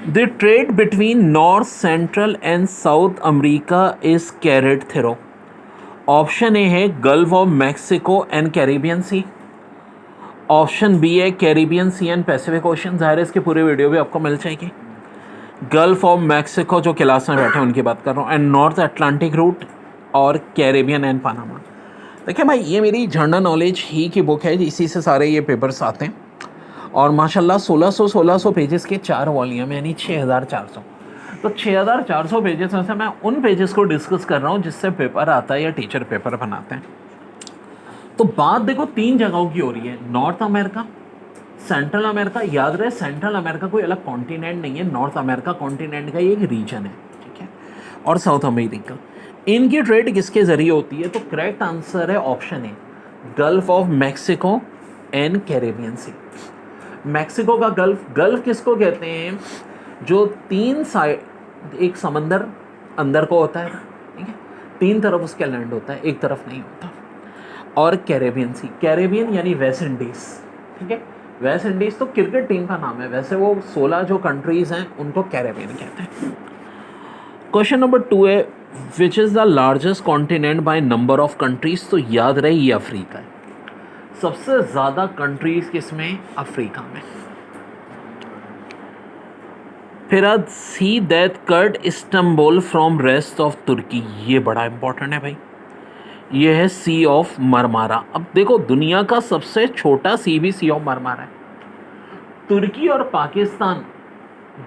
The trade between North Central and South America is carried through. Option A है Gulf of Mexico and Caribbean Sea. Option B है Caribbean Sea and Pacific Ocean. ज़ाहिर है इसकी पूरी video भी आपको मिल जाएगी। गल्फ ऑफ मैक्सिको जो क्लास में बैठे हैं उनकी बात कर रहा हूँ, एंड नॉर्थ अटलांटिक रूट, और कैरेबियन एंड पनामा। देखिए भाई, ये मेरी जनरल नॉलेज ही की बुक है, इसी से सारे ये पेपर्स आते हैं। और माशाल्लाह 1600 पेजेस के 4 वॉल्यूम, यानी 6400। तो 6400 पेजेस में से मैं उन पेजेस को डिस्कस कर रहा हूँ जिससे पेपर आता है या टीचर पेपर बनाते हैं। तो बात देखो 3 जगहों की हो रही है, नॉर्थ अमेरिका, सेंट्रल अमेरिका। याद रहे सेंट्रल अमेरिका कोई अलग कॉन्टिनेंट नहीं है, नॉर्थ अमेरिका कॉन्टिनेंट का एक रीजन है, ठीक है, और साउथ अमेरिका। इनकी ट्रेड किसके ज़रिए होती है? तो करेक्ट आंसर है option A, gulf of Mexico and Caribbean sea. Mexico का गल्फ, गल्फ किसको कहते हैं? जो 3 साइड, एक समंदर अंदर को होता है, ठीक है, 3 तरफ उसका लैंड होता है, एक तरफ नहीं होता। और कैरेबियन सी, कैरेबियन यानी वेस्ट इंडीज़, ठीक है। वेस्ट इंडीज़ तो क्रिकेट टीम का नाम है, वैसे वो 16 जो कंट्रीज़ हैं उनको कैरेबियन कहते हैं। क्वेश्चन नंबर 2 है, विच is the largest continent by number of countries. तो याद रहे ये अफ्रीका है। सबसे ज़्यादा कंट्रीज किसमें? अफ्रीका में। फिर आज see that cut Istanbul from rest of Turkey. ये बड़ा इंपॉर्टेंट है भाई, ये है सी ऑफ मरमारा। अब देखो दुनिया का सबसे छोटा सी भी सी ऑफ मरमारा है। तुर्की और पाकिस्तान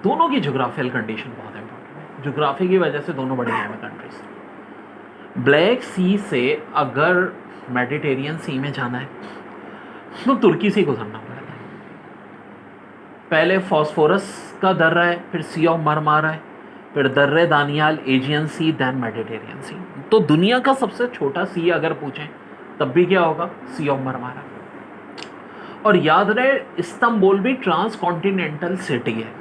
दोनों की जोग्राफिकल कंडीशन बहुत इंपॉर्टेंट है, जोग्राफी की वजह से दोनों बड़ी हैं कंट्रीज। ब्लैक सी से अगर मेडिटेरियन सी में जाना है तो तुर्की से गुजरना पड़ेगा। पहले फॉस्फोरस का दर्रा है, फिर सी ऑफ मरमारा है, फिर दर्रे दानियाल, एजियन सी, देन मेडिटेरियन सी। तो दुनिया का सबसे छोटा सी अगर पूछें तब भी क्या होगा? सी ऑफ मरमारा। और याद रहे इस्तांबुल भी ट्रांस कॉन्टिनेंटल सिटी है।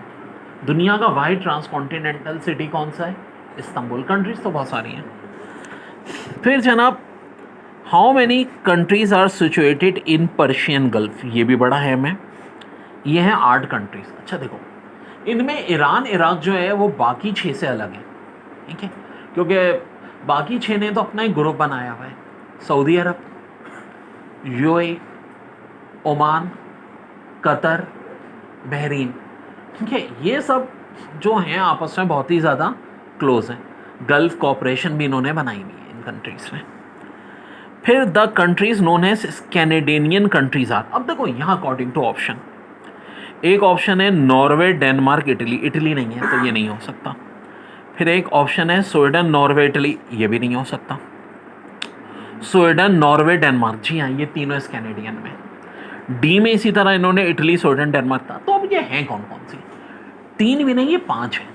दुनिया का वाइड ट्रांस कॉन्टिनेंटल सिटी कौन सा है? इस्तांबुल। कंट्रीज तो बहुत सारी हैं। फिर जनाब, how many countries are situated in Persian gulf. ये भी बड़ा है में, ये हैं 8 कंट्रीज। अच्छा देखो, इनमें ईरान इराक जो है वो बाकी 6 से अलग है, ठीक है, क्योंकि बाकी 6 ने तो अपना एक ग्रुप बनाया हुआ है। सऊदी अरब, यूएई, ओमान, कतर, बहरीन, ठीक है, ये सब जो हैं आपस में बहुत ही ज़्यादा क्लोज हैं। गल्फ कॉपरेशन भी इन्होंने बनाई हुई है इन कंट्रीज़ में। फिर the countries known as Scandinavian countries are. अब देखो यहाँ अकॉर्डिंग टू ऑप्शन, एक ऑप्शन है नॉर्वे, डेनमार्क, इटली। इटली नहीं है तो ये नहीं हो सकता। फिर एक ऑप्शन है स्वीडन, नॉर्वे, इटली। ये भी नहीं हो सकता। स्वीडन, नॉर्वे, डेनमार्क, जी हाँ, ये तीनों स्कैनेडियन में। डी में इसी तरह इन्होंने इटली, स्वीडन, डेनमार्क था। तो अब ये हैं कौन कौन सी? 3 भी नहीं, ये 5 है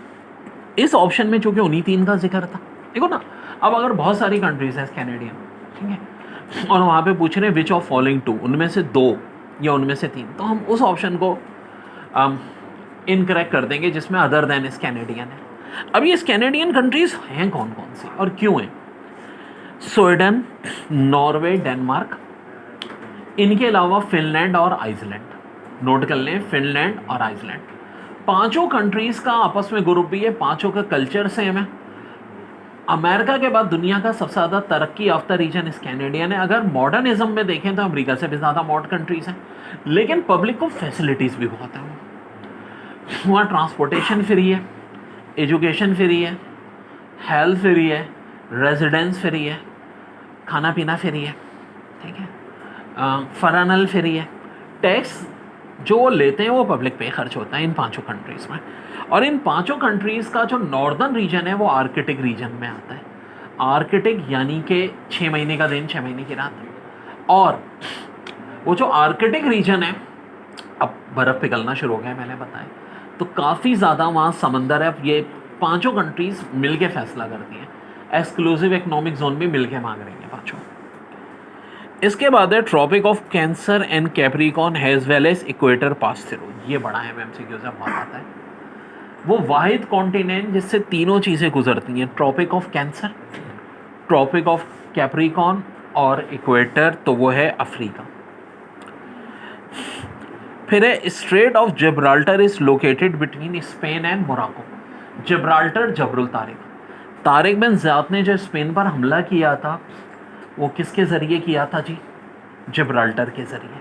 इस ऑप्शन में, चूंकि उन्हीं 3 का जिक्र था। देखो ना, अब अगर बहुत सारी कंट्रीज हैं कैनेडियन, ठीक है, और वहाँ पे पूछ रहे हैं विच ऑफ फॉलोइंग 2, उनमें से 2 या उनमें से 3, तो हम उस ऑप्शन को इनकरेक्ट कर देंगे जिसमें अदर देन इस कैनेडियन है। अब ये कैनेडियन कंट्रीज हैं कौन कौन सी और क्यों हैं? स्वीडन, नॉर्वे, डेनमार्क, इनके अलावा फिनलैंड और आइसलैंड। नोट कर लें, फिनलैंड और आइसलैंड। पांचों कंट्रीज का आपस में ग्रुप भी है, पांचों का कल्चर सेम है। अमेरिका के बाद दुनिया का सबसे ज़्यादा तरक्की याफ्ता रीजन इस कैनेडियन है। अगर मॉडर्निज्म में देखें तो अमेरिका से भी ज़्यादा मॉडर्न कंट्रीज हैं, लेकिन पब्लिक को फैसिलिटीज़ भी बहुत हैं। वहाँ ट्रांसपोर्टेशन फ्री है, एजुकेशन फ्री है, हेल्थ फ्री है, रेजिडेंस फ्री है, खाना पीना फ्री है, ठीक है, फरानल फ्री है। टैक्स जो वो लेते हैं वो पब्लिक पे खर्च होता है इन पांचों कंट्रीज़ में। और इन पांचों कंट्रीज़ का जो नॉर्दर्न रीजन है वो आर्कटिक रीजन में आता है। आर्कटिक यानी कि 6 महीने का दिन, 6 महीने की रात। और वो जो आर्कटिक रीजन है, अब बर्फ़ पिघलना शुरू हो गया है मैंने बताया, तो काफ़ी ज़्यादा वहाँ समंदर है। ये पांचों कंट्रीज़ मिल के फैसला करती हैं, एक्सक्लूसिव इकोनॉमिक जोन भी मिल के मांग रही हैं पाँचों। इसके बाद है tropic of cancer and Capricorn has well as equator pass through. ये बड़ा है, एमसीक्यू से बहुत आता है। वो वाहिद कॉन्टिनेंट जिससे तीनों चीज़ें गुजरती हैं, Tropic of Cancer, Tropic of Capricorn और इक्वेटर, तो वो है अफ्रीका। फिर है Strait of Gibraltar is located between Spain and Morocco. Gibraltar, Jabal Tariq. Tariq bin Ziyad ने जो स्पेन पर हमला किया था वो किसके ज़रिए किया था जी? जिब्राल्टर के ज़रिए।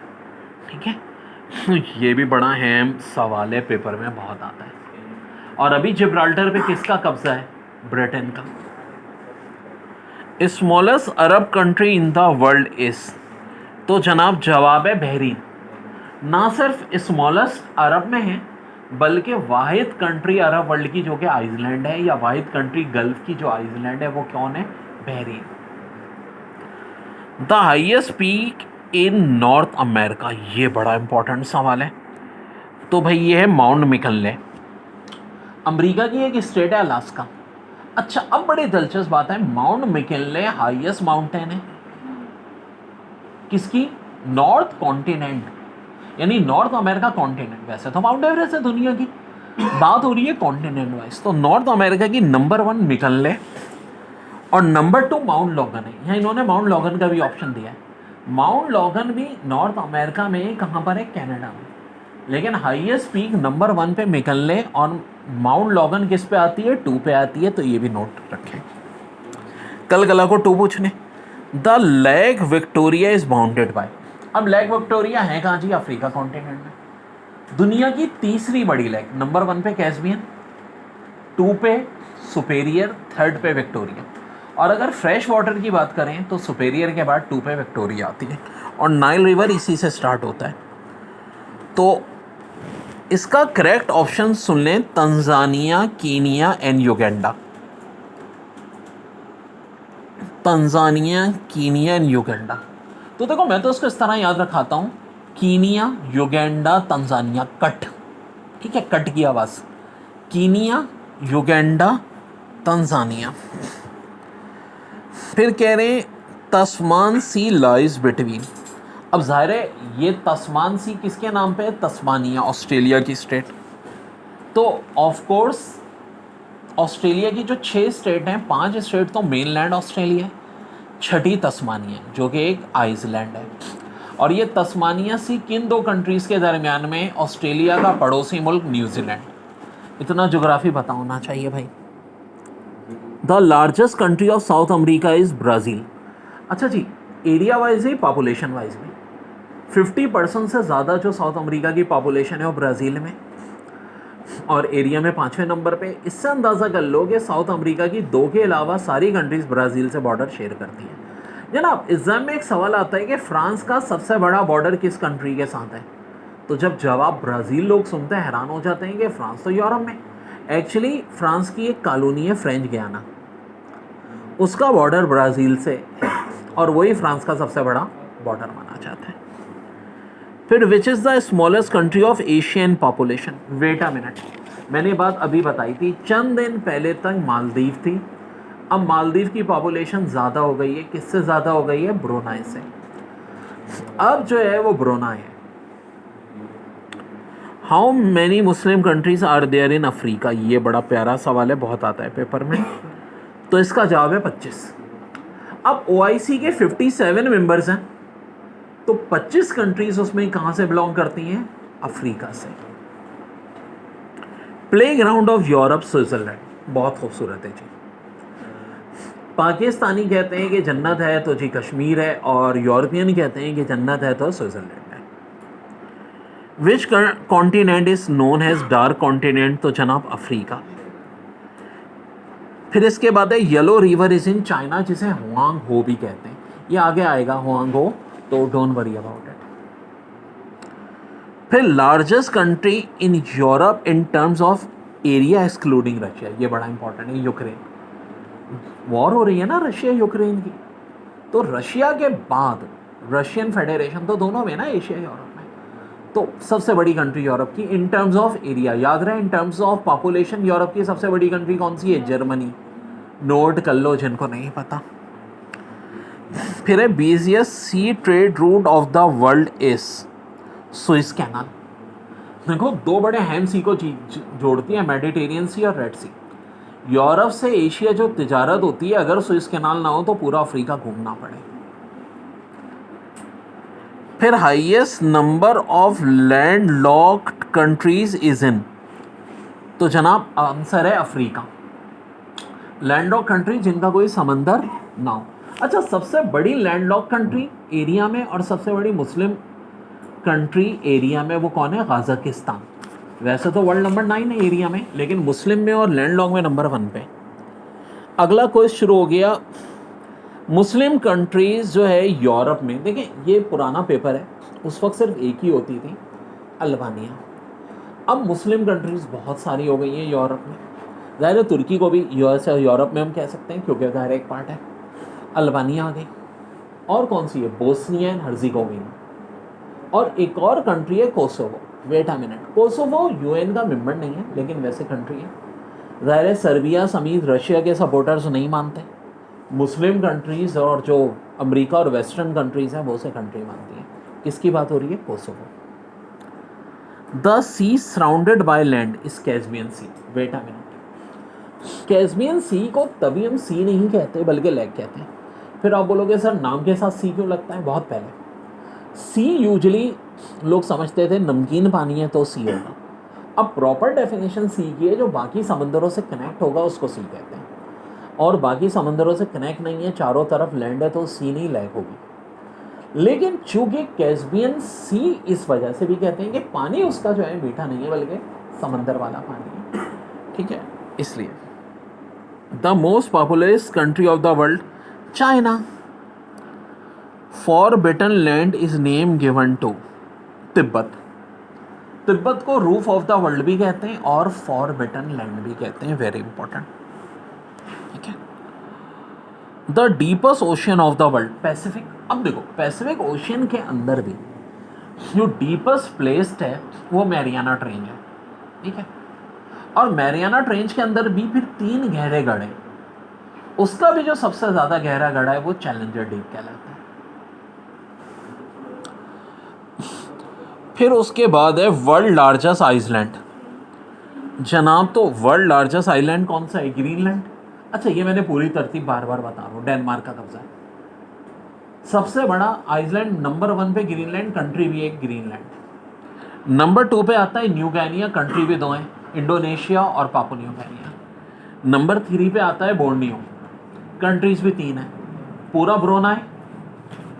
ठीक है, तो ये भी बड़ा अहम सवाल है, पेपर में बहुत आता है। और अभी जिब्राल्टर पे किसका कब्जा है? ब्रिटेन का। Smallest Arab country in the world is, तो जनाब जवाब है बहरीन। ना सिर्फ स्मॉलेस्ट अरब में है बल्कि वाहिद कंट्री अरब वर्ल्ड की जो कि आइसलैंड है, या वाहिद कंट्री गल्फ की जो आइसलैंड है वो कौन है? Bahrain. The highest peak in north America, ये बड़ा इंपॉर्टेंट सवाल है। तो भाई ये है माउंट मिकनले। अमेरिका की एक स्टेट है अलास्का। अच्छा, अब बड़ी दिलचस्प बात है, माउंट मिकनले हाईएस्ट माउंटेन है किसकी? नॉर्थ कॉन्टिनेंट, यानी नॉर्थ अमेरिका कॉन्टिनेंट। वैसे तो माउंट एवरेस्ट है दुनिया की, बात हो रही है कॉन्टिनेंट वाइज। तो नॉर्थ अमेरिका की नंबर 1 मिकनले और नंबर 2 माउंट लॉगन है। यहाँ इन्होंने माउंट लॉगन का भी ऑप्शन दिया है। माउंट लॉगन भी नॉर्थ अमेरिका में कहाँ पर है? कनाडा में। लेकिन हाईएस्ट पीक नंबर 1 पे मिकनले और माउंट लॉगन किस पे आती है? 2 पे आती है। तो ये भी नोट रखें, कल कला को 2 पूछने। The lake Victoria is bounded by, अब लेक विक्टोरिया है कहाँ जी? अफ्रीका कॉन्टिनेंट में। दुनिया की तीसरी बड़ी लेक, नंबर 1 पे कैस्पियन, 2 पे सुपेरियर, 3rd पे विक्टोरिया। और अगर फ्रेश वाटर की बात करें तो सुपेरियर के बाद 2 पे विक्टोरिया आती है, और नाइल रिवर इसी से स्टार्ट होता है। तो इसका करेक्ट ऑप्शन सुन लें, Tanzania, Kenya and Uganda. Tanzania, Kenya and Uganda. तो देखो मैं तो इसको इस तरह याद रखाता हूँ, कीनिया, युगांडा, तंजानिया, कट। ठीक है, कट की आवाज़। Kenya, Uganda, Tanzania. फिर कह रहे हैं तस्मान सी लाइज बिटवीन। अब जाहिर है ये तस्मान सी किसके नाम पे है? तस्मानिया, ऑस्ट्रेलिया की स्टेट। तो ऑफ कोर्स ऑस्ट्रेलिया की जो 6 स्टेट हैं, 5 स्टेट तो मेनलैंड ऑस्ट्रेलिया है, 6ठी तस्मानिया जो कि एक आइसलैंड है। और ये तस्मानिया सी किन 2 कंट्रीज़ के दरमियान में? ऑस्ट्रेलिया का पड़ोसी मुल्क न्यूजीलैंड। इतना ज्योग्राफी पता होना चाहिए भाई। The largest country of south America is Brazil. अच्छा जी, एरिया वाइज ही पॉपुलेशन वाइज भी 50% से ज़्यादा जो साउथ अमेरिका की पॉपुलेशन है वो ब्राज़ील में, और एरिया में 5वें नंबर पे। इससे अंदाज़ा कर लो कि साउथ अमेरिका की 2 के अलावा सारी कंट्रीज़ ब्राज़ील से बॉर्डर शेयर करती हैं। जनाब एग्जाम में एक सवाल आता है कि फ्रांस का सबसे बड़ा बॉर्डर किस कंट्री के साथ है? तो जब जवाब ब्राज़ील लोग सुनते हैं हैरान हो जाते हैं कि फ्रांस तो यूरोप में। एक्चुअली फ्रांस की एक कॉलोनी है फ्रेंच गयाना, उसका बॉर्डर ब्राज़ील से है, और वही फ्रांस का सबसे बड़ा बॉर्डर माना जाता है। फिर which is the smallest country of Asian population? Wait a minute, मैंने बात अभी बताई थी, चंद दिन पहले तक मालदीव थी, अब मालदीव की पॉपुलेशन ज़्यादा हो गई है। किससे ज़्यादा हो गई है? ब्रुनाई से। अब जो है वो ब्रुनाई है। How many Muslim countries are there in Africa? ये बड़ा प्यारा सवाल है, बहुत आता है पेपर में। तो इसका जवाब है 25। अब OIC के 57 मेंबर्स हैं, तो 25 कंट्रीज उसमें कहाँ से बिलोंग करती हैं? अफ्रीका से। Play ground of Europe Switzerland, बहुत खूबसूरत है जी। पाकिस्तानी कहते हैं कि जन्नत है तो जी कश्मीर है, और यूरोपियन कहते हैं कि जन्नत है तो स्विट्जरलैंड है। Which continent is known as dark continent? तो जनाब अफ्रीका। फिर इसके बाद है yellow river is in China, जिसे हुआंग हो भी कहते हैं। ये आगे आएगा हुआंग हो, तो डोंट वरी अबाउट इट। फिर largest country in Europe in terms of area excluding Russia, ये बड़ा इंपॉर्टेंट है। यूक्रेन, वॉर हो रही है ना रशिया यूक्रेन की, तो रशिया के बाद रशियन फेडरेशन, तो दोनों में ना, एशिया यूरोप में, तो सबसे बड़ी कंट्री यूरोप की इन टर्म्स ऑफ एरिया। याद रहे in terms of population Europe की सबसे बड़ी कंट्री कौन सी है? जर्मनी। नोट कर लो जिनको नहीं पता। फिर है busiest sea trade route of the world is Suez canal. देखो 2 बड़े अहम सी को जोड़ती है, मेडिटेरियन सी और रेड सी। यूरोप से एशिया जो तिजारत होती है, अगर सुइस कैनाल ना हो तो पूरा अफ्रीका घूमना पड़े। फिर highest number of land locked countries is in, तो जनाब आंसर है अफ्रीका। लैंड लॉक कंट्री जिनका कोई समंदर ना हो। अच्छा, सबसे बड़ी लैंड लॉक कंट्री एरिया में और सबसे बड़ी मुस्लिम कंट्री एरिया में वो कौन है? कजाकिस्तान। वैसे तो वर्ल्ड नंबर 9 है एरिया में, लेकिन मुस्लिम में और लैंड लॉक में नंबर 1 पे। अगला क्वेश्चन शुरू हो गया। मुस्लिम कंट्रीज जो है यूरोप में, देखिए ये पुराना पेपर है, उस वक्त सिर्फ एक ही होती थी, अल्बानिया। अब मुस्लिम कंट्रीज बहुत सारी हो गई हैं यूरोप में। ज़ाहिर है तुर्की को भी यूएस या यूरोप में हम कह सकते हैं, क्योंकि ज़ाहिर एक पार्ट है। अल्बानिया आ गई। और कौन सी है? Bosnia and Herzegovina. और एक और कंट्री है Kosovo. Wait a minute, Kosovo UN का मेंबर नहीं है, लेकिन वैसे कंट्री है। ज़ाहिर है सर्बिया समेत रशिया के सपोर्टर्स नहीं मानते। मुस्लिम कंट्रीज़ और जो अमेरिका और वेस्टर्न कंट्रीज़ हैं वो से कंट्री मानती हैं। किसकी बात हो रही है? Kosovo. The sea surrounded by land is Caspian Sea. Wait a minute, Caspian Sea को तभी हम सी नहीं कहते बल्कि लेक कहते हैं। फिर आप बोलोगे सर नाम के साथ सी क्यों लगता है? बहुत पहले सी यूजली लोग समझते थे नमकीन पानी है तो सी होगा। अब प्रॉपर डेफिनेशन सी की है, जो बाकी समंदरों से कनेक्ट होगा उसको सी कहते हैं, और बाकी समंदरों से कनेक्ट नहीं है, चारों तरफ लैंड है, तो सी नहीं लैक होगी। लेकिन चूंकि कैस्पियन सी इस वजह से भी कहते हैं कि पानी उसका जो है मीठा नहीं है बल्कि समंदर वाला पानी है, ठीक है, इसलिए। The most populous country of the world, China. Forbidden land is name given to Tibet. Tibet को रूफ ऑफ द वर्ल्ड भी कहते हैं और फॉरबिडन लैंड भी कहते हैं, वेरी इंपॉर्टेंट, ठीक है। The deepest ocean of the world, Pacific. अब देखो पैसिफिक ओशियन के अंदर भी जो डीपेस्ट प्लेस्ड है वो मैरियाना ट्रेंच है, ठीक है। और मैरियाना ट्रेंच के अंदर भी फिर 3 गहरे गढ़ हैं, उसका भी जो सबसे ज़्यादा गहरा गढ़ा है वो चैलेंजर डीप कहलाता है। फिर उसके बाद है वर्ल्ड लार्जेस्ट आइसलैंड। जनाब तो वर्ल्ड लार्जेस्ट आइलैंड कौन सा है? ग्रीनलैंड। अच्छा, ये मैंने पूरी तरतीब बार बार बता रहा हूँ, डेनमार्क का कब्जा है। सबसे बड़ा आइसलैंड नंबर 1 पे ग्रीनलैंड, कंट्री भी एक ग्रीनलैंड। नंबर 2 पे आता है न्यू गिनिया, कंट्री भी 2 हैं, इंडोनेशिया और पापुआ न्यू गिनिया। नंबर 3 पे आता है बोर्नियो, कंट्रीज भी 3 हैं, पूरा ब्रोनाई,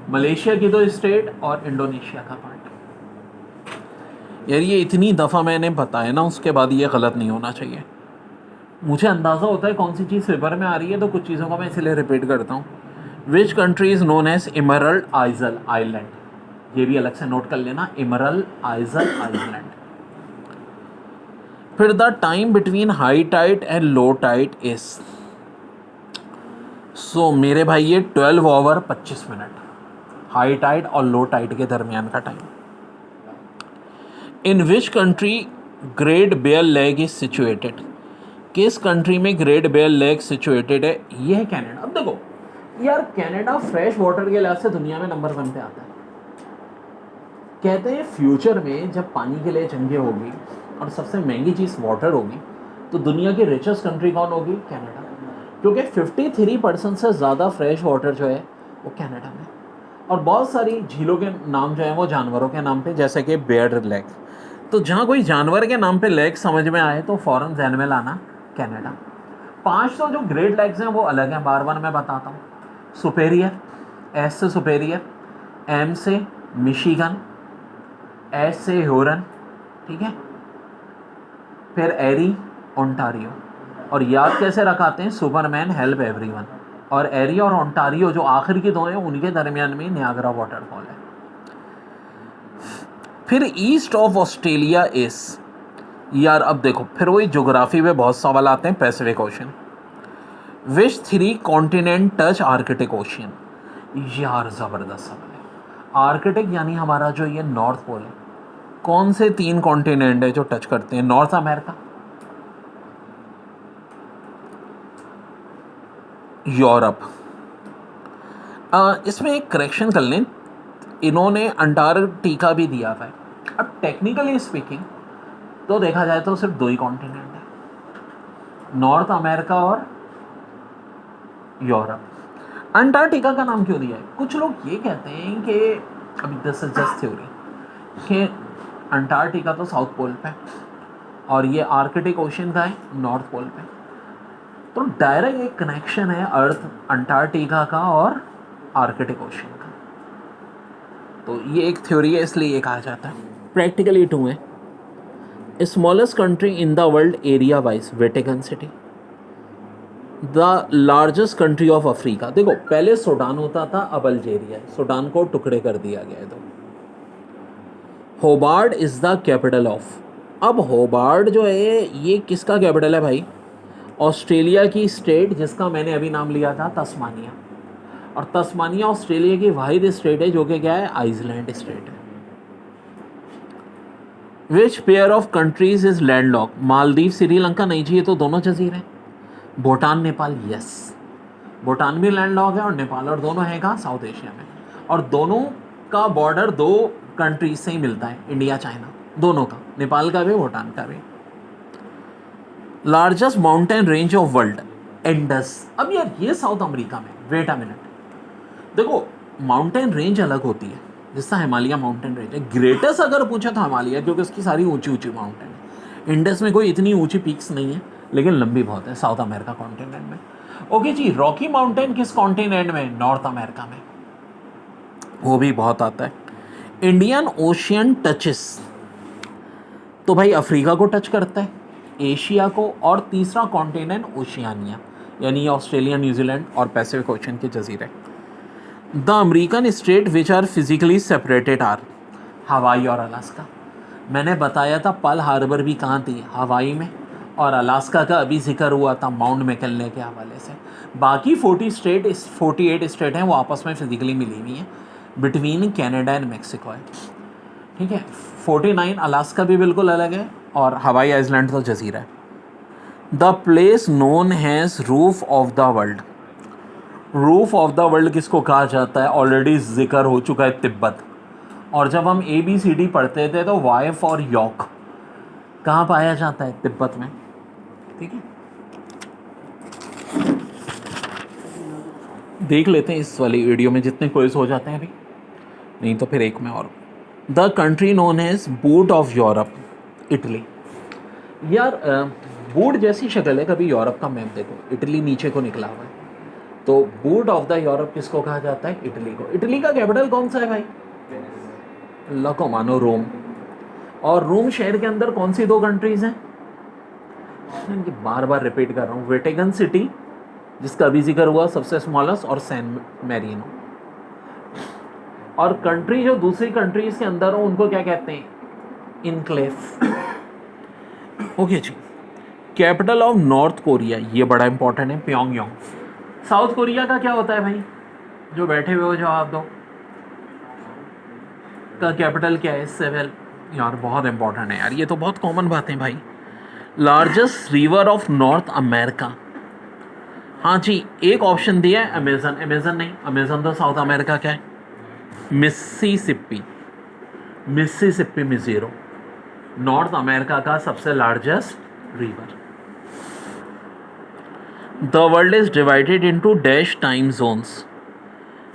मलेशिया की 2 स्टेट और इंडोनेशिया का पार्ट। यार ये इतनी दफ़ा मैंने बताया ना, उसके बाद ये गलत नहीं होना चाहिए। मुझे अंदाज़ा होता है कौन सी चीज़ पेपर में आ रही है, तो कुछ चीज़ों का मैं इसलिए रिपीट करता हूँ। Which country is known as Emerald Isle island, ये भी अलग से नोट कर लेना, इमरल्ड आइजल आइलैंड। फिर the time between high tide and low tide is, so मेरे भाई ये 12 ओवर 25 मिनट, हाई टाइड और लो टाइड के दरमियान का time. In which country great bear lake is situated, किस कंट्री में ग्रेट बेयर लेक सिचुएटेड है? ये है कनाडा। अब देखो यार, कनाडा फ्रेश वाटर के लिहाज से दुनिया में नंबर 1 पे आता है। कहते हैं फ्यूचर में जब पानी के लिए जंगें होगी और सबसे महंगी चीज़ वाटर होगी, तो दुनिया की रिचेस्ट कंट्री कौन होगी? कनाडा, क्योंकि 53% से ज़्यादा फ्रेश वाटर जो है वो कनाडा में। और बहुत सारी झीलों के नाम जो है वो जानवरों के नाम पे, जैसे कि बेयर लेक। तो जहाँ कोई जानवर के नाम पे लेक समझ में आए तो फ़ौरन ज़हन में लाना कनाडा। 5 तो जो ग्रेट लेक्स हैं वो अलग हैं, बार बार मैं बताता हूँ। सुपेरियर, एस से सुपेरियर, एम से मिशिगन, एस से ह्यूरन, ठीक है, फिर एरी, ओंटारियो। और याद कैसे रखाते हैं? Superman, help everyone. और एरी और ओंटारियो जो आखिर की 2 हैं, उनके दरमियान में नियाग्रा वाटरफॉल है। फिर ईस्ट ऑफ ऑस्ट्रेलिया इस, यार अब देखो फिर वही ज्योग्राफी में बहुत सवाल आते हैं। Pacific Ocean. Which 3 continent touch Arctic Ocean, यार ज़बरदस्त सवाल है। आर्कटिक यानी हमारा जो ये नॉर्थ पोल है, कौन से 3 कॉन्टिनेंट है जो टच करते हैं? North America, Europe. इसमें एक करेक्शन कर लें, इन्होंने अंटार्कटिका भी दिया हुआ है। अब टेक्निकली स्पीकिंग तो देखा जाए तो सिर्फ 2 ही कॉन्टिनेंट है, नॉर्थ अमेरिका और यूरोप। अंटार्कटिका का नाम क्यों दिया है? कुछ लोग ये कहते हैं कि अभी दिस इज जस्ट थ्योरी कि अंटार्कटिका तो साउथ पोल पे और ये आर्कटिक ओशन का है नॉर्थ पोल पे, तो डायरेक्ट एक कनेक्शन है अर्थ अंटार्कटिका का और आर्कटिक ओशन का। तो ये एक थ्योरी है, इसलिए ये कहा जाता है। प्रैक्टिकली टू है smallest country in the world area wise Vatican city, the largest country of Africa. देखो पहले सूडान होता था, अब अल्जेरिया है, सूडान को टुकड़े कर दिया गया है। तो Hobart is the capital of, अब होबार्ट जो है ये किसका कैपिटल है भाई? ऑस्ट्रेलिया की स्टेट जिसका मैंने अभी नाम लिया था तस्मानिया, और तस्मानिया ऑस्ट्रेलिया की वाहिद स्टेट है जो कि क्या है? आइसलैंड स्टेट है। Which pair of countries is landlocked? Maldives Sri Lanka नहीं जी, ये तो दोनों जजीरे हैं। भूटान नेपाल, यस भूटान भी लैंडलॉक है और नेपाल, और दोनों है कहाँ? साउथ एशिया में, और दोनों का बॉर्डर दो कंट्रीज से ही मिलता है, इंडिया चाइना दोनों का, नेपाल का भी भूटान का भी। Largest mountain range of world Indus. अब यार ये साउथ अमेरिका में, वेट अ मिनट, देखो माउंटेन रेंज अलग होती है, जिसका हिमालय माउंटेन रेंज है। ग्रेटेस्ट अगर पूछा तो हिमालय, क्योंकि उसकी सारी ऊंची ऊंची माउंटेन है। इंडस में कोई इतनी ऊंची पीक्स नहीं है, लेकिन लंबी बहुत है साउथ अमेरिका कॉन्टिनेंट में। ओके जी, रॉकी माउंटेन किस कॉन्टिनेंट में? नॉर्थ अमेरिका में, वो भी बहुत आता है। इंडियन ओशियन टचेस, तो भाई अफ्रीका को टच करता है, एशिया को, और तीसरा कॉन्टिनेंट ओशियानिया, यानी ऑस्ट्रेलिया, न्यूजीलैंड और पैसिफिक ओशन के जजीरे। The American state which are physically separated are Hawaii और अलास्का। मैंने बताया था पर्ल हार्बर भी कहाँ थी? हवाई में, और अलास्का का अभी जिक्र हुआ था माउंट मैकनले के हवाले से। बाकी 48 स्टेट हैं वो आपस में फिजिकली मिली हुई हैं, बिटवीन कनाडा एंड मेक्सिको है, ठीक है। 49 अलास्का भी बिल्कुल अलग है, और हवाई आइसलैंड तो जजीरा है। The place known has roof of the world, roof of the world किसको कहा जाता है? ऑलरेडी जिक्र हो चुका है, तिब्बत। और जब हम ABCD पढ़ते थे तो वाई फॉर यॉक कहाँ पाया जाता है? तिब्बत में, ठीक है। देख लेते हैं इस वाली वीडियो में जितने क्विज हो जाते हैं अभी, नहीं तो फिर एक में और। The country known as boot of Europe, Italy. यार बूट जैसी शक्ल है, कभी यूरोप का मैप देखो, इटली नीचे को निकला हुआ है, तो बूट ऑफ द यूरोप किसको कहा जाता है? इटली को। इटली का कैपिटल कौन सा है भाई? अल्लाह को मानो, रोम। और रोम शहर के अंदर कौन सी दो कंट्रीज हैं? बार बार रिपीट कर रहा हूँ, वेटिकन सिटी जिसका अभी जिक्र हुआ सबसे स्मॉलेस्ट, और सैन मैरिनो। और कंट्री जो दूसरी कंट्रीज के अंदर हो उनको क्या कहते हैं? इनक्लेव। ओके जी। कैपिटल ऑफ नॉर्थ कोरिया, ये बड़ा इंपॉर्टेंट है, प्योंगयांग। साउथ कोरिया का क्या होता है भाई? जो बैठे हुए हो जवाब दो, का कैपिटल क्या है? सेवल। यार बहुत इंपॉर्टेंट है यार, ये तो बहुत कॉमन बात है भाई। Largest river of north America, हाँ जी एक ऑप्शन दिया है अमेजन, अमेजन नहीं, अमेजन तो साउथ अमेरिका क्या है? मिसिसिपी, मिसिसिपी मिज़ोरो, नॉर्थ अमेरिका का सबसे largest river. The world is divided into dash time zones,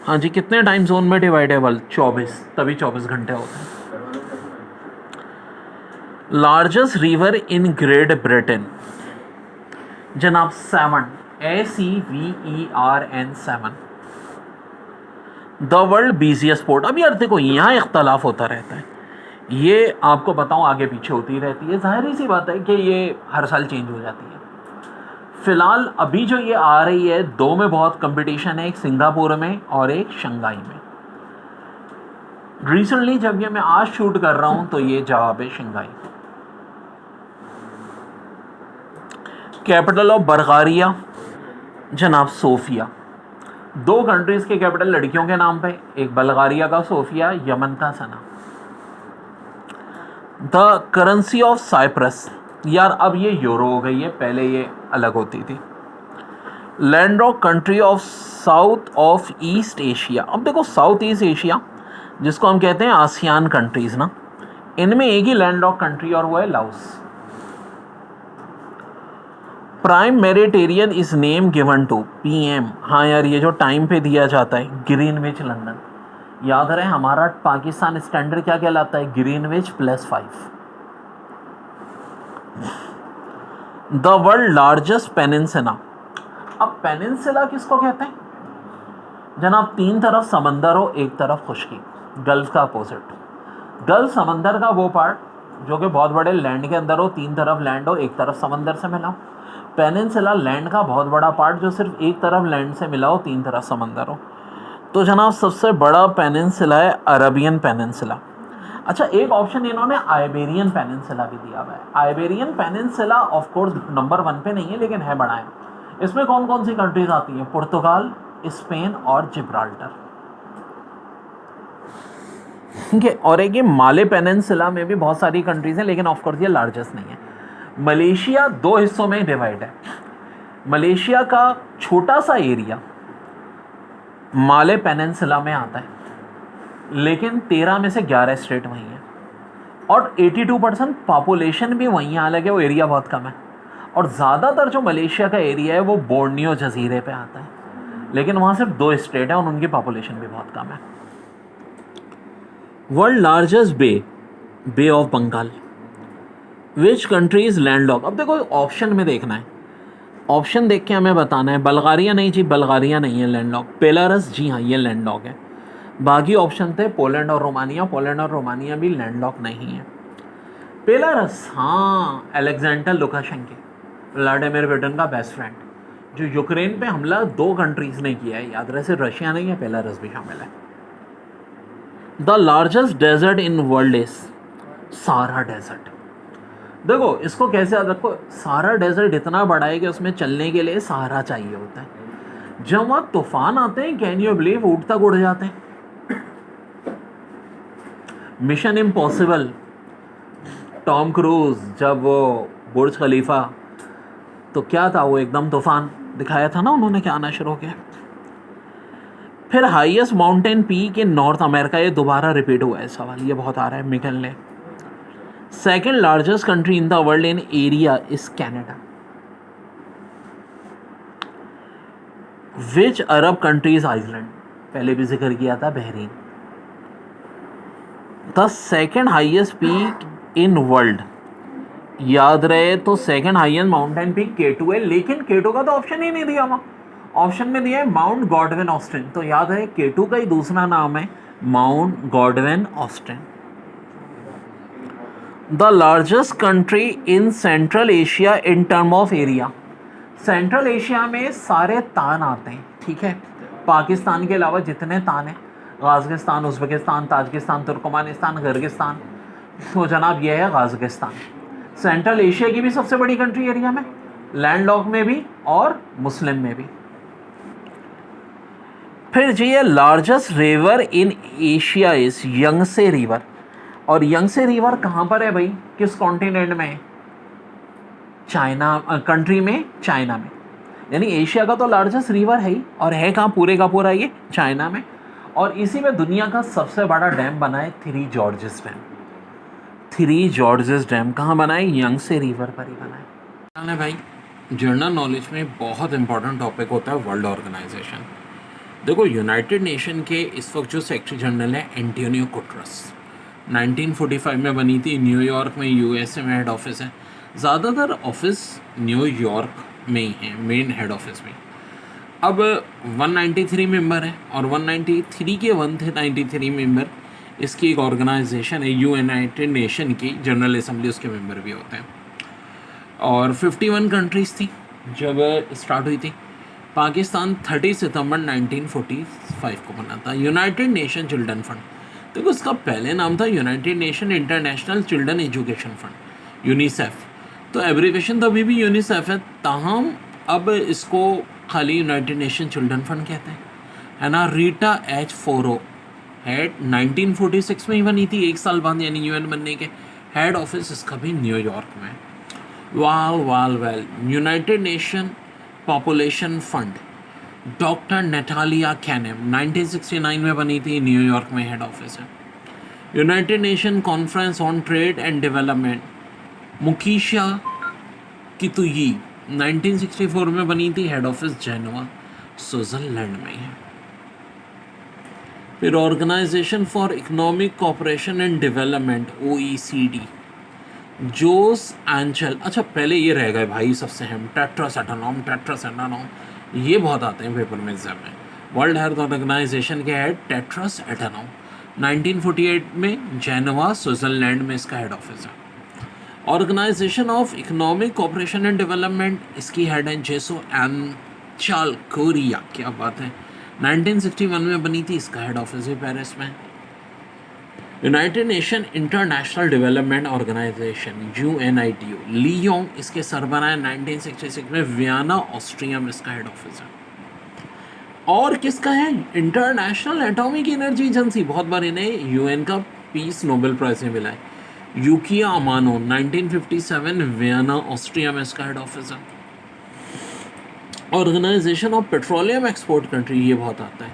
हाँ जी कितने टाइम जोन में डिवाइड है वर्ल्ड? 24, तभी 24 घंटे होते हैं। Largest river in great Britain, जनाब seven, ACVERN 7। The world busiest port, अब यार देखो यहाँ इख्तलाफ होता रहता है, ये आपको बताऊँ आगे पीछे होती रहती है, जाहिर सी बात है कि ये हर साल चेंज हो जाती है। फिलहाल अभी जो ये आ रही है, दो में बहुत कंपटीशन है, एक सिंगापुर में और एक शंघाई में। रिसेंटली जब ये मैं आज शूट कर रहा हूँ तो ये जवाब है शंघाई। कैपिटल ऑफ बल्गारिया, जनाब सोफिया। दो कंट्रीज के कैपिटल लड़कियों के नाम पे, एक बल्गारिया का सोफिया, यमन का सना। द करेंसी ऑफ साइप्रस, यार अब ये यूरो हो गई है, पहले ये अलग होती थी। Land of country of south of east Asia, अब देखो साउथ ईस्ट एशिया जिसको हम कहते हैं आसियान कंट्रीज ना, इनमें एक ही लैंड ऑफ कंट्री और वो है Laos. Prime Mediterranean is name given to PM, हाँ यार ये जो टाइम पे दिया जाता है, ग्रीनविच लंदन, याद रहे हमारा पाकिस्तान स्टैंडर्ड क्या कहलाता है, Greenwich +5। The world largest peninsula. अब पेनिनसुला किसको कहते हैं जनाब, तीन तरफ समंदर हो एक तरफ खुश्की, गल्फ का अपोजिट। गल्फ समंदर का वो पार्ट जो कि बहुत बड़े लैंड के अंदर हो, तीन तरफ लैंड हो एक तरफ समंदर से मिला हो। पेनिनसुला लैंड का बहुत बड़ा पार्ट जो सिर्फ एक तरफ लैंड से मिला हो, तीन तरफ समंदर हो। तो जनाब सबसे बड़ा पेनिनसुला है अरबियन पेनिनसुला। अच्छा, एक ऑप्शन इन्होंने आइबेरियन पेनिनसुला भी दिया हुआ है। Iberian peninsula of course number 1 पे नहीं है लेकिन है बड़ा है। इसमें कौन कौन सी कंट्रीज आती हैं, पुर्तगाल, स्पेन और जिब्राल्टर। ठीक है, और एक ये माले पेनिनसुला में भी बहुत सारी कंट्रीज हैं लेकिन ऑफ कोर्स ये लार्जेस्ट नहीं है। मलेशिया दो हिस्सों में डिवाइड है। मलेशिया का छोटा सा एरिया माले पेनिनसुला में आता है लेकिन 13 में से 11 स्टेट वहीं हैं और 82% पॉपुलेशन भी वहीं है, हालांकि वो एरिया बहुत कम है। और ज़्यादातर जो मलेशिया का एरिया है वो बोर्नियो जजीरे पे आता है लेकिन वहाँ सिर्फ 2 स्टेट हैं और उनकी पॉपुलेशन भी बहुत कम है। World largest bay of Bengal. Which country is landlocked. अब देखो ऑप्शन में देखना है, ऑप्शन देख के हमें बताना है। बल्गारिया नहीं जी, बल्गारिया नहीं है लैंडलॉक। बेलारस जी हाँ ये लैंडलॉक है। बाकी ऑप्शन थे पोलैंड और रोमानिया, पोलैंड और रोमानिया भी लैंडलॉक नहीं है। बेलारस हाँ, अलेक्जेंडर लुकाशेंको, व्लादिमीर पुतिन का बेस्ट फ्रेंड, जो यूक्रेन पे हमला 2 कंट्रीज ने किया है, याद रहे सिर्फ रशिया नहीं है, बेलारस भी शामिल है। The largest desert in world is Sahara desert. देखो इसको कैसे याद रखो, सहारा डेजर्ट इतना बड़ा है कि उसमें चलने के लिए सहारा चाहिए होता है। जब वहाँ तूफान आते हैं, कैन यू बिलीव, ऊँट तक उड़ जाते हैं। मिशन इम्पॉसिबल, टॉम क्रूज जब वो बुर्ज खलीफा, तो क्या था वो एकदम तूफान दिखाया था ना उन्होंने, क्या आना शुरू हो गया। फिर highest mountain peak in north America, ये दोबारा रिपीट हुआ है सवाल, ये बहुत आ रहा है मिकल ने। Second largest country in the world in area is Canada. Which Arab countries island, पहले भी जिक्र किया था Bahrain. The second highest peak in world, याद रहे तो second highest mountain peak K2 है लेकिन K2 का तो ऑप्शन ही नहीं दिया वहाँ, ऑप्शन में दिया है माउंट गॉडविन ऑस्टिन। तो याद है K2 का ही दूसरा नाम है mount Godwin Austen. The largest country in central Asia in term of area. Central Asia में सारे तान आते हैं, ठीक है, पाकिस्तान के अलावा जितने तान हैं, गाज़िस्तान, उज़्बेकिस्तान, ताजिकिस्तान, तुर्कमानिस्तान, किर्गिस्तान, तो जनाब ये है गाज़िस्तान। सेंट्रल एशिया की भी सबसे बड़ी कंट्री एरिया में, लैंडलॉक में भी और मुस्लिम में भी। फिर जी ये largest river in Asia is Yangtze river. और यंगसे रिवर कहाँ पर है भाई, किस कॉन्टिनेंट में, चाइना कंट्री में, चाइना में। यानी एशिया का तो लार्जेस्ट रिवर है ही, और है कहाँ, पूरे का पूरा ये चाइना में। और इसी में दुनिया का सबसे बड़ा डैम बना है 3 जॉर्जेस डैम। 3 जॉर्जेस डैम कहाँ बना है, यंगसे रिवर पर ही बना है। भाई जनरल नॉलेज में बहुत इंपॉर्टेंट टॉपिक होता है वर्ल्ड ऑर्गेनाइजेशन। देखो यूनाइटेड नेशन के इस वक्त जो सेक्रेटरी जनरल है एंटोनियो गुटेरेस, 1945 में बनी थी, न्यूयॉर्क में यूएसए में हेड ऑफिस है। ज़्यादातर ऑफिस न्यूयॉर्क में ही है, मेन हेड ऑफिस में। अब 193 मेंबर है और 193 के 193 मेंबर इसकी एक ऑर्गेनाइजेशन है यूनाइटेड नेशन की जनरल असेंबली, उसके मेंबर भी होते हैं। और 51 कंट्रीज़ थी जब स्टार्ट हुई थी। पाकिस्तान 30 सितंबर 1945 को बना था। यूनाइटेड नेशन चिल्ड्रन फंड, देखो इसका पहले नाम था United nation international children education fund, UNICEF. तो एब्रीवेशन तो अभी भी यूनिसेफ है, ताहम अब इसको खाली यूनाइटेड नेशन चिल्ड्रन फंड कहते हैं, है ना। रीटा एच फोरो हेड 1946 में ही बनी थी, 1 साल बाद, यानी यूएन बनने के। हेड ऑफिस इसका भी न्यूयॉर्क में। Well United Nation Population Fund, doctor Natalia Kanem, 1969 में बनी थी, न्यूयॉर्क में हेड ऑफिस है। United Nation Conference on Trade and Development, Mukhisa Kituyi, 1964 में बनी थी, हेड ऑफिस जेनोवा, स्विट्जरलैंड में है। फिर organisation for economic cooperation and development OECD, जोस एंचल। अच्छा पहले ये रह गए भाई सबसे हम, टेट्रास एटानॉम, ये बहुत आते हैं पेपर में एग्जाम में। वर्ल्ड हेल्थ ऑर्गेनाइजेशन के हेड टेट्रास एटानॉम, 1948 में जेनेवा स्विट्जरलैंड में इसका हेड ऑफिस है। Organisation of economic cooperation and development, इसकी हेड है जेसो एंचल कोरिया, क्या बात है, 1961 में बनी थी, इसका हेड ऑफिस है पेरिस में। United nation international development organisation UNITO, लियोंग इसके सरबराह है, 1966 में वियना ऑस्ट्रिया में इसका हेड ऑफिस है। और किसका है, इंटरनेशनल एटॉमिक एनर्जी एजेंसी, बहुत बार इन्हें UN का पीस नोबेल प्राइज में मिला है। यूकिया अमानो, 1957 वियना ऑस्ट्रिया में इसका हेड ऑफिस है। Organisation of petroleum export country, ये बहुत आता है,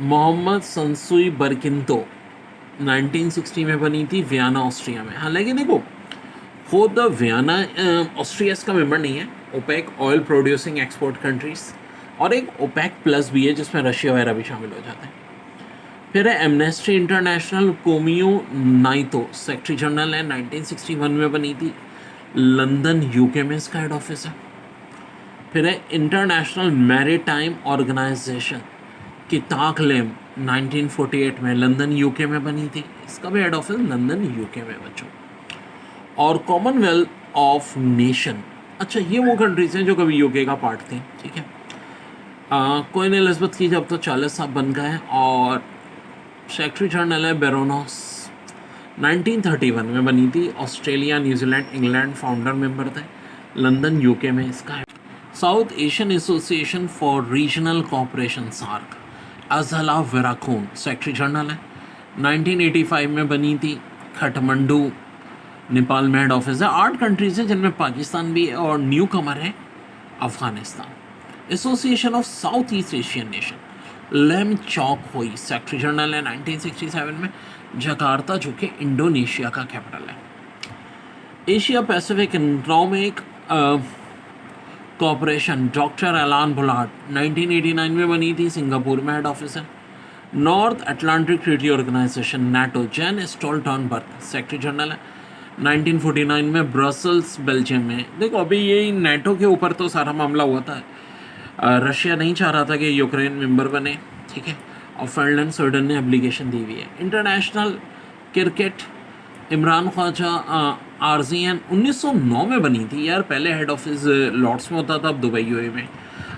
मोहम्मद संसुई बरकिंतो, 1960 में बनी थी, वियना ऑस्ट्रिया में। हालांकि देखो खुद वियना ऑस्ट्रिया इसका मेंबर नहीं है, OPEC oil producing export countries, और एक ओपेक प्लस भी है जिसमें रशिया वगैरह भी शामिल हो जाते हैं। फिर है एमनेस्टी इंटरनेशनल, कोमियो नाइतो सेक्रेटरी जनरल है, 1961 में बनी थी, लंदन UK में इसका हेड ऑफिस है। फिर है इंटरनेशनल मैरीटाइम ऑर्गेनाइजेशन, किताकलेम, 1948 में लंदन UK में बनी थी, इसका भी हेड ऑफिस लंदन UK में बच्चों। और कॉमनवेल्थ ऑफ नेशन, अच्छा ये वो कंट्रीज हैं जो कभी UK का पार्ट थी, ठीक है। क्वीन एलिजाबेथ की जब तो 40 साल बन गए, और सेक्रेटरी जनरल है बेरोनोस, 1931 में बनी थी, Australia New Zealand England founder member थे, लंदन UK में इसका है। South Asian Association for regional Cooperation SAARC, Esala Weerakoon secretary general है, 1985 में बनी थी, काठमांडू नेपाल में हेड ऑफिस है। 8 कंट्रीज हैं जिनमें पाकिस्तान भी है, और न्यू कमर है Afghanistan. Association of South East Asian Nation, Lim Jock Hoi secretary general है, 1967 में, जकार्ता जो कि इंडोनेशिया का कैपिटल है। Asia Pacific Economic Cooperation, doctor Alan Bollard, 1989 में बनी थी, सिंगापुर में हेड ऑफिस है। North Atlantic Treaty Organization NATO, Jens Stoltenberg secretary general है, 1949 में, ब्रसल्स बेल्जियम में। देखो अभी यही नेटो के ऊपर तो सारा मामला हुआ था, रशिया नहीं चाह रहा था कि यूक्रेन मेंबर बने, ठीक है, और फिनलैंड स्वीडन ने एप्लीकेशन दी हुई है। International cricket, Imran Khawaja RZN 1909 में बनी थी यार, पहले हेड ऑफिस लॉर्ड्स में होता था, अब दुबई UAE में।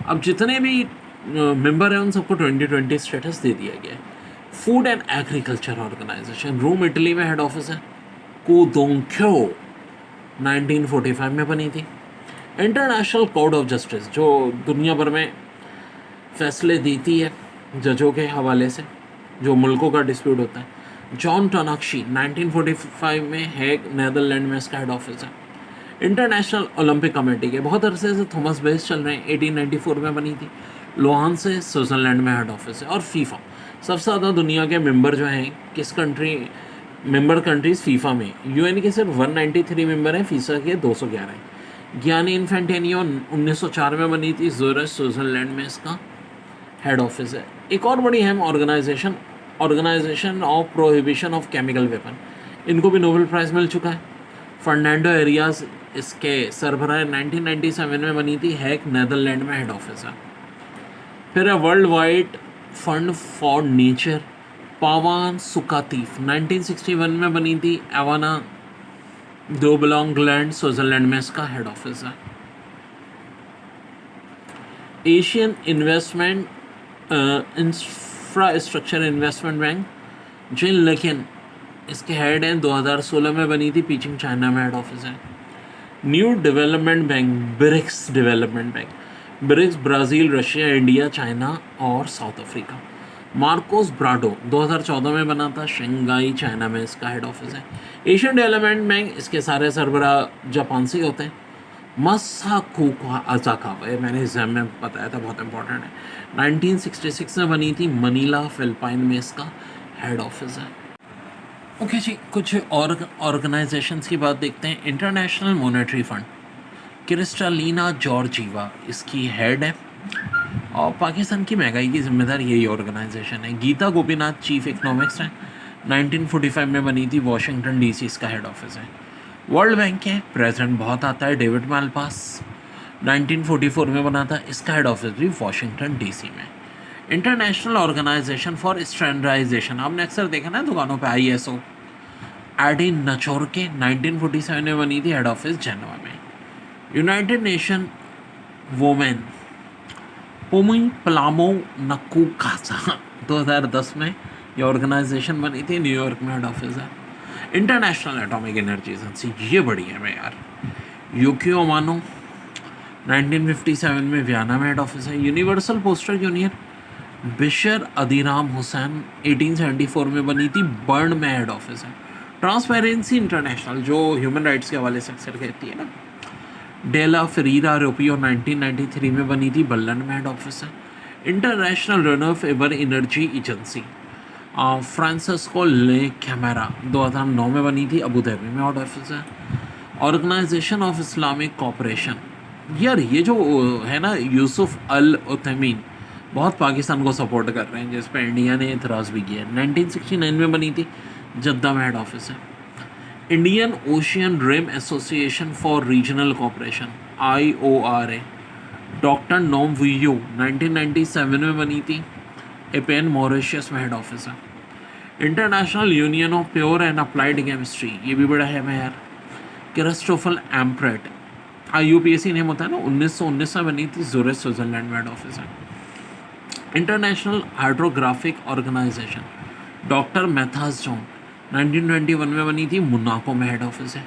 अब जितने भी मेंबर हैं उन सबको 2020 स्टेटस दे दिया गया है। Food and agriculture organisation, Rome Italy में हेड ऑफिस है। कोदोंक्यो 1945 में बनी थी। इंटरनेशनल कोड ऑफ जस्टिस, जो दुनिया भर में फैसले देती है जजों के हवाले से, जो मुल्कों का डिस्प्यूट होता है। जॉन टोनाक्शी 1945 में हैग नेदरलैंड में इसका हेड ऑफिस है। इंटरनेशनल ओलंपिक कमेटी के बहुत अरसे से थॉमस बेस चल रहे हैं, 1894 में बनी थी, लोहान से स्विट्जरलैंड में हेड ऑफिस है। और फीफा, सबसे ज़्यादा दुनिया के मेंबर जो हैं किस कंट्री, मेंबर कंट्रीज फीफा में, UN के सिर्फ 193 मेंबर हैं, फीफा के 211 हैं। गियानी इन्फेंटेनियो 1904 में बनी थी, ज़ूरिच स्विट्जरलैंड में इसका हेड ऑफिस है। एक और बड़ी अहम organisation of prohibition of chemical weapon, इनको भी नोबेल प्राइज़ मिल चुका है। फर्नांडो एरियाज इसके सरबराह 1997 में बनी थी, हैग नेदरलैंड में हेड ऑफिस है। फिर है world wide fund for nature, पावान सुकातीफ 1961 में बनी थी, एवाना दोबलोंगलैंड स्विट्जरलैंड में इसका हेड ऑफिस है। Asian investment infrastructure investment bank, Jin लेकिन इसके हेड हैं, 2016 में बनी थी, बीजिंग चाइना में हेड ऑफिस है। New development bank, BRICS development bank, BRICS Brazil, Russia, India, China और साउथ अफ्रीका। मार्कोस ब्राडो 2014 में बना था, शंघाई चाइना में इसका हेड ऑफिस है। एशियन डेवलपमेंट बैंक, इसके सारे सरबराह जापान से होते हैं। मसाकुका अजाकावा, ये मैंने एग्जाम में बताया था, बहुत इंपॉर्टेंट है, 1966 में बनी थी, मनीला फिलिपाइन में इसका हेड ऑफिस है। ओके जी, कुछ और ऑर्गेनाइजेशंस की बात देखते हैं। International monetary fund, Kristalina Georgieva इसकी हेड है। और पाकिस्तान की महंगाई की जिम्मेदार यही ऑर्गेनाइजेशन है। गीता गोपीनाथ चीफ इकोनॉमिक्स हैं, 1945 में बनी थी, वॉशिंगटन डीसी इसका हेड ऑफिस है। वर्ल्ड बैंक है, प्रेसिडेंट बहुत आता है, डेविड मालपास, 1944 में बना था, इसका हेड ऑफिस भी वॉशिंगटन डीसी में। इंटरनेशनल ऑर्गेनाइजेशन फॉर स्टैंडर्डाइजेशन, आपने अक्सर देखा ना दुकानों पे ISO, एडी नचोरके 1947 में बनी थी, हेड ऑफिस जेनेवा में। United nation women पोमी प्लामो Nakku Kasa 2010 में ये ऑर्गेनाइजेशन बनी थी, न्यूयॉर्क में हेड ऑफिस है। इंटरनेशनल एटॉमिक एनर्जी एजेंसी, ये बड़ी है मैं यार, यूकियो ओमानो 1957 में वियना में हेड ऑफिस है। Universal postal union Bishar Abdirahman Hussein 1874 में बनी थी, बर्न में हेड ऑफिस है। ट्रांसपेरेंसी इंटरनेशनल जो ह्यूमन राइट्स के हवाले से अक्सर कहती है ना, डेला फेरीरा रोपियो 1993 में बनी थी, बल्लन में हेड ऑफिस है। International renewable energy agency Francisco ले कैमेरा 2009 में बनी थी, अबू धाबी में हेड ऑफिस है। ऑर्गेनाइजेशन ऑफ इस्लामिक कॉपरेशन, यार ये जो है ना यूसुफ अल उथैमीन बहुत पाकिस्तान को सपोर्ट कर रहे हैं, जिस पर इंडिया ने एतराज़ भी किया है। 1969 में बनी थी, जद्दा में हेड ऑफिस है। Indian ocean rim association for regional cooperation IORA, doctor नोम वीयू 1997 में बनी थी, एपेन मॉरिशस में हेड ऑफिस है। International union of pure and applied chemistry, ये भी बड़ा है मैं यार, क्रिस्टोफर एम्प्रेट, IUPAC नेम होता है ना, 1919 में बनी थी, ज़ूरिच स्विट्ज़रलैंड में हेड ऑफिस है। International hydrographic organisation doctor Mathias John 1921 में बनी थी, मोनाको में हेड ऑफिस है।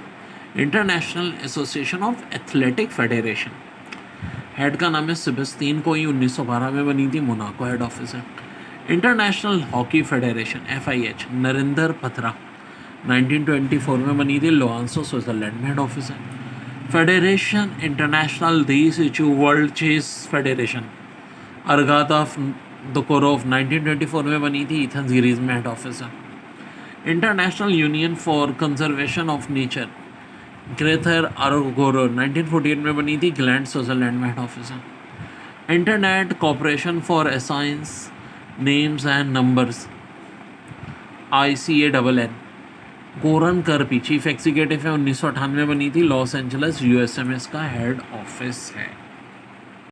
International association of athletic federation, head का नाम है सेबेस्टियन कोई, 1912 में बनी थी, मोनाको हेड ऑफिस है। International hockey federation FIH Narendra Batra 1924 में बनी थी, लोआंसो स्विट्ज़रलैंड में हेड ऑफिस है। फेडरेशन इंटरनेशनल दी सिचू वर्ल्ड चेस फेडरेशन अरगाताफ दुकोरोव 1924 में बनी थी, इथन सीरीज में हेड ऑफिस है। International union for conservation of nature ग्रेथर अरगोरो 1948 में बनी थी, ग्लैंड स्विट्ज़रलैंड में हेड ऑफिस है। Internet corporation for science names and numbers ICANN Goran करपी चीफ एग्जीक्यूटिव है, 1998 में बनी थी, लॉस एंजल्स USA में इसका हेड ऑफिस है।